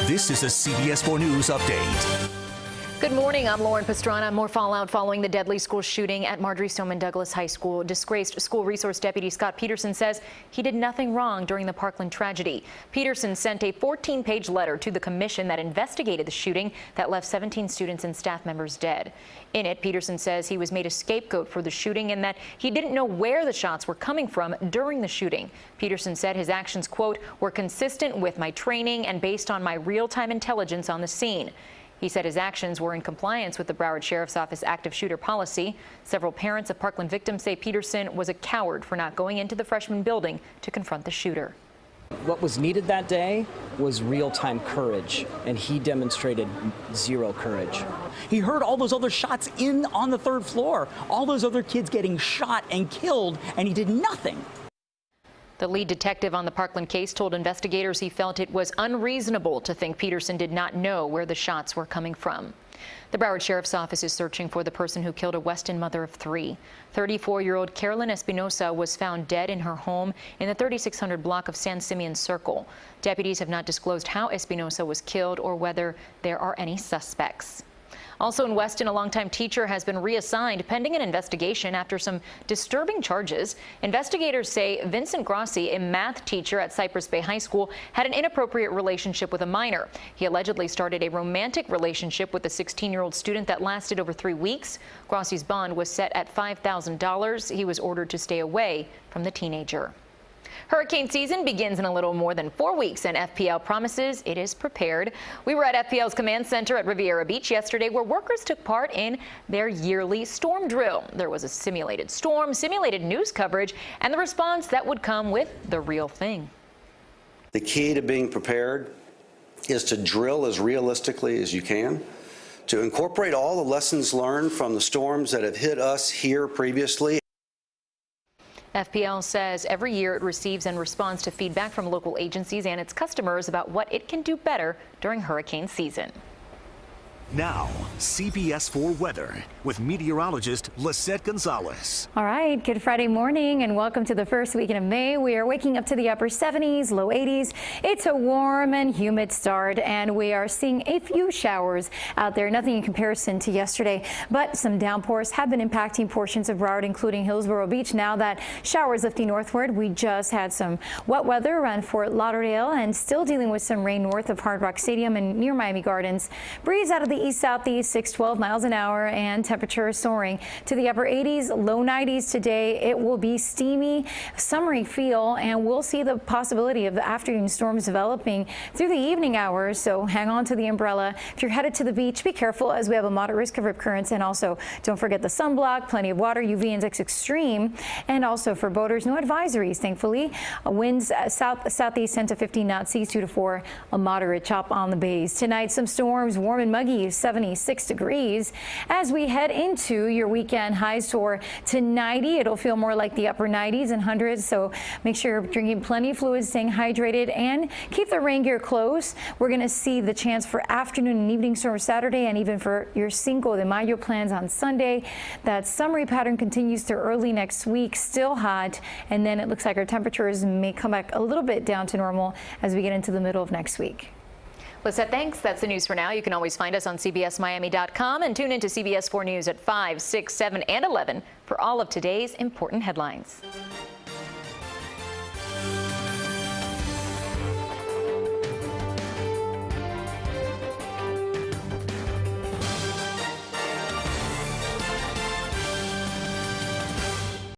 This is a CBS 4 News update. Good morning. I'm Lauren Pastrana. More fallout following the deadly school shooting at Marjory Stoneman Douglas High School. Disgraced school resource deputy Scott Peterson says he did nothing wrong during the Parkland tragedy. Peterson sent a 14-page letter to the commission that investigated the shooting that left 17 students and staff members dead. In it, Peterson says he was made a scapegoat for the shooting and that he didn't know where the shots were coming from during the shooting. Peterson said his actions, quote, were consistent with my training and based on my real-time intelligence on the scene. He said his actions were in compliance with the Broward Sheriff's Office active shooter policy. Several parents of Parkland victims say Peterson was a coward for not going into the freshman building to confront the shooter. What was needed that day was real-time courage, and he demonstrated zero courage. He heard all those other shots on the third floor, all those other kids getting shot and killed, and he did nothing. The lead detective on the Parkland case told investigators he felt it was unreasonable to think Peterson did not know where the shots were coming from. The Broward Sheriff's Office is searching for the person who killed a Weston mother of 3. 34-year-old Carolyn Espinosa was found dead in her home in the 3600 block of San Simeon Circle. Deputies have not disclosed how Espinosa was killed or whether there are any suspects. Also in Weston, a longtime teacher has been reassigned pending an investigation after some disturbing charges. Investigators say Vincent Grossi, a math teacher at Cypress Bay High School, had an inappropriate relationship with a minor. He allegedly started a romantic relationship with a 16-year-old student that lasted over 3 weeks. Grossi's bond was set at $5,000. He was ordered to stay away from the teenager. Hurricane season begins in a little more than 4 weeks, and FPL promises it is prepared. We were at FPL's command center at Riviera Beach yesterday, where workers took part in their yearly storm drill. There was a simulated storm, simulated news coverage, and the response that would come with the real thing. The key to being prepared is to drill as realistically as you can, to incorporate all the lessons learned from the storms that have hit us here previously. FPL says every year it receives and responds to feedback from local agencies and its customers about what it can do better during hurricane season. Now, CBS 4 weather with meteorologist Lisette Gonzalez. All right, good Friday morning and welcome to the first weekend of May. We are waking up to the upper 70s, low 80s. It's a warm and humid start, and we are seeing a few showers out there, nothing in comparison to yesterday, but some downpours have been impacting portions of Broward, including Hillsborough Beach. Now that showers lifting northward, we just had some wet weather around Fort Lauderdale and still dealing with some rain north of Hard Rock Stadium and near Miami Gardens. Breeze out of the east-southeast, 6-12 miles an hour, and temperature soaring to the upper 80s, low 90s today. It will be steamy, summery feel, and we'll see the possibility of the afternoon storms developing through the evening hours, so hang on to the umbrella. If you're headed to the beach, be careful as we have a moderate risk of rip currents, and also don't forget the sunblock, plenty of water, UV index extreme, and also for boaters, no advisories, thankfully. Winds southeast 10 to 15 knots, seas 2 to 4, a moderate chop on the bays. Tonight, some storms, warm and muggy, 76 degrees. As we head into your weekend, highs soar to 90. It'll feel more like the upper 90s and hundreds, so make sure you're drinking plenty of fluids, staying hydrated, and keep the rain gear close. We're going to see the chance for afternoon and evening storms Saturday, and even for your Cinco de Mayo plans on Sunday. That summery pattern continues through early next week, still hot, and then it looks like our temperatures may come back a little bit down to normal as we get into the middle of next week. Lisette, thanks. That's the news for now. You can always find us on CBSMiami.com and tune into CBS 4 News at 5, 6, 7, and 11 for all of today's important headlines.